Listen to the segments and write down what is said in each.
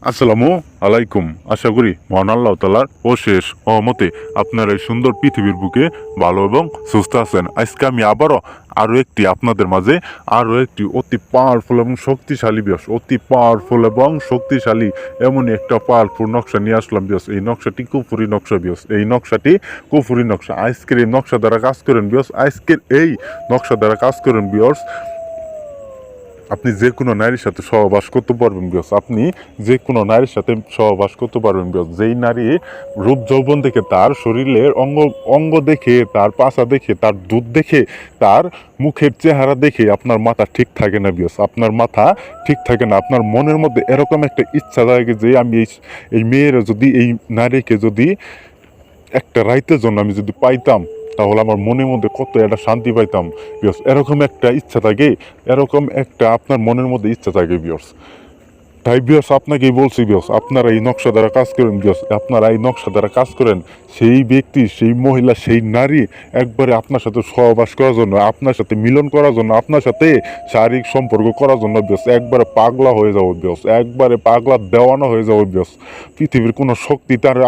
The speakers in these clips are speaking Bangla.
আসসালামু আলাইকুম। আশা করি মহান আল্লাহ তাআলার অশেষ রহমতে আপনারা এই সুন্দর পৃথিবীর বুকে ভালো এবং সুস্থ আছেন। আজকে আমি আরো একটি আপনাদের মাঝে অতি পাওয়ারফুল এবং শক্তিশালী এমনই একটা পাওয়ারফুল নকশা নিয়ে আসলাম বিয়স। এই নকশাটি কুফুরি নকশা বিয়স। আজকের এই নকশা দ্বারা কাজ করেন বিয়স। আপনি যে কোনো নারীর সাথে সহবাস করতে পারবেন বিয়স। যেই নারী রূপ যৌবন দেখে, তার শরীরের অঙ্গ দেখে, তার পাছা দেখে, তার দুধ দেখে, তার মুখের চেহারা দেখে আপনার মাথা ঠিক থাকে না বিয়স। আপনার মনের মধ্যে এরকম একটা ইচ্ছা থাকে যে আমি এই মেয়েরা যদি, এই নারীকে যদি একটা রাইতের জন্য আমি যদি পাইতাম, তাহলে আমার মনের মধ্যে কত একটা শান্তি পাইতাম বিয়স। এরকম একটা আপনার মনের মধ্যে ইচ্ছা থাকে বিয়স। তাই বিয়স আপনাকেই বলছি বিয়স, আপনারা এই নকশা দ্বারা কাজ করেন সেই ব্যক্তি, সেই মহিলা, সেই নারী একবারে আপনার সাথে সহবাস করার জন্য, আপনার সাথে মিলন করার জন্য, আপনার সাথে শারীরিক সম্পর্ক করার জন্য বিয়স একবারে পাগলা হয়ে যাবো বিয়স, একবারে পাগলা দেওয়ানো হয়ে যাবো বিয়স। পৃথিবীর কোনো শক্তি তারে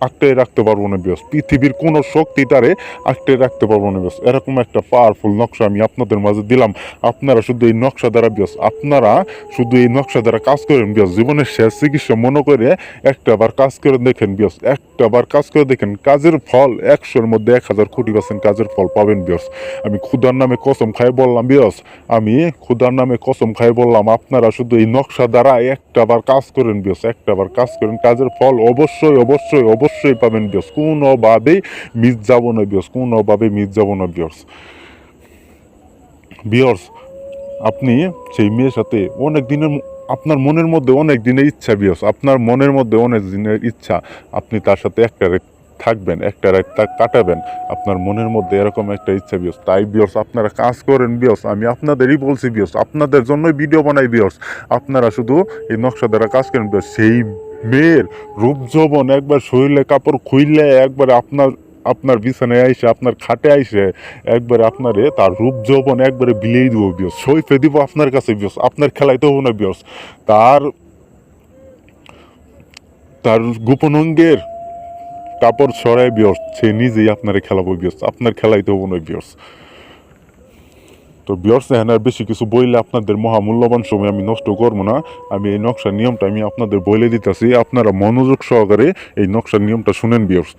আটকে রাখতে পারবো না বিয়স। এরকম একটা পাওয়ারফুল নকশা আমি আপনাদের মাঝে দিলাম। আপনারা শুধু এই নকশা দ্বারা কাজ করেন বিয়স। জীবনের শেষ চিকিৎসা মনে করে একটাবার কাজ করে দেখেন, কাজের ফল 100-র মধ্যে 1000 কোটি% কাজের ফল পাবেন বিয়স। আমি খুদার নামে কসম খাই বললাম আপনারা শুধু এই নকশা দ্বারা একটাবার কাজ করেন বিয়স, কাজের ফল অবশ্যই পাবেন বিয়স। কোনোভাবেই মিস যাব না বিয়স। আপনি সেই মেয়ের সাথে আপনার মনের মধ্যে অনেক দিনের ইচ্ছা, আপনি তার সাথে একটা রাত থাকবেন, একটা রাত কাটাবেন, আপনার মনের মধ্যে এরকম একটা ইচ্ছা বিয়স। তাই বিয়স আপনারা কাজ করেন বিয়স। আমি আপনাদেরই বলছি বিয়স, আপনাদের জন্যই ভিডিও বানাই বিয়স। আপনারা শুধু এই নকশা দ্বারা কাজ করেন বিয়স। সেই মেয়ের রূপ যৌবন একবার শরীরে কাপড় খুইলে একবার আপনার বিছানায় আইসে, আপনার খাটে আইসে একবারে আপনারে তার রূপ যৌবন একবারে বিলিয়ে দিব বিয়স, সইফে দিব আপনার কাছে বিয়স। আপনার খেলাইতে হবো না বিয়স। তার গোপন অঙ্গের কাপড় ছড়ায় বিয়স, সে নিজেই আপনারে খেলাবো বিয়স, আপনার খেলাইতে হবো না বিয়স। তো বিয়স এখন আর বেশি কিছু বইলে আপনাদের মহামূল্যবান সময় আমি নষ্ট করবো না। আমি এই নকশার নিয়মটা আমি আপনাদের বলে দিতেছি, আপনারা মনোযোগ সহকারে এই নকশার নিয়মটা শুনেন বিয়স।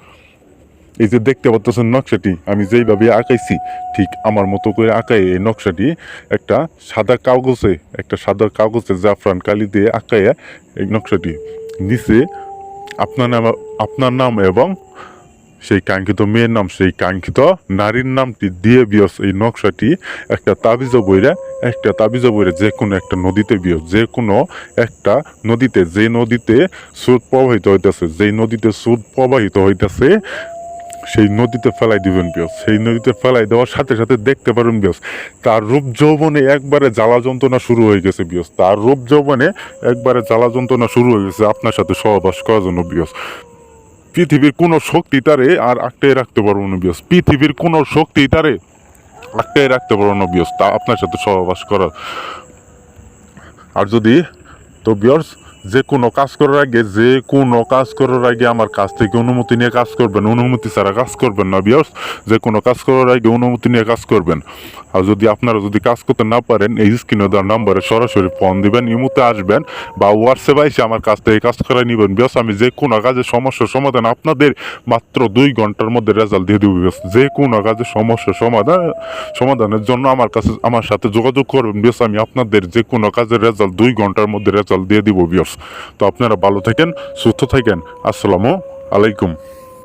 এই যে দেখতে পাচ্ছেন নকশাটি আমি যেইভাবে আঁকাইছি, ঠিক আমার মতো করে আঁকাই এই নকশাটি একটা সাদা কাগজে জাফরান কালি দিয়ে আঁকাইয়া এই নকশাটি নিচে আপনার নাম এবং সেই কাঙ্ক্ষিত মেয়ের নাম, সেই কাঙ্ক্ষিত নারীর নামটি দিয়ে বিয়স এই নকশাটি একটা তাবিজ বইরা যে কোনো একটা নদীতে বিয়স, যে কোনো একটা নদীতে, যে নদীতে স্রোত প্রবাহিত হইতেছে সেই নদীতে ফেলাই দিবেন বিয়স। সেই নদীতে ফেলাই দেওয়ার সাথে সাথে দেখতে পারবেন বিয়স তার রূপ যৌবনে একবারে জ্বালা যন্ত্রণা শুরু হয়ে গেছে আপনার সাথে সহবাস করার জন্য বিয়স। পৃথিবীর কোনো শক্তি তারে আর আটকে রাখতে পারবো না বিয়স। তা আপনার সাথে সহবাস করার। আর যদি তো বিয়স যে কোনো কাজ করার আগে আমার কাছ থেকে অনুমতি নিয়ে কাজ করবেন, অনুমতি ছাড়া কাজ করবেন না বিয়স। যে কোনো কাজ করার আগে অনুমতি নিয়ে কাজ করবেন। আর আপনারা যদি কাজ করতে না পারেন, এই স্ক্রিনে দেওয়ার নাম্বারে সরাসরি ফোন দিবেন, ইমোতে আসবেন বা হোয়াটসঅ্যাপে এসে আমার কাছ থেকে কাজ করাই নেবেন বিয়স। আমি যে কোনো কাজের সমস্যার সমাধান আপনাদের মাত্র 2 ঘন্টার মধ্যে রেজাল্ট দিয়ে দেবো বিয়স। যে কোনো কাজের সমস্যার সমাধানের জন্য আমার সাথে যোগাযোগ করবেন বিয়স। আমি আপনাদের যে কোনো কাজের রেজাল্ট 2 ঘন্টার মধ্যে রেজাল্ট দিয়ে দিব বিয়স। তো আপনারা ভালো থাকেন, সুস্থ থাকেন। আসসালামু আলাইকুম।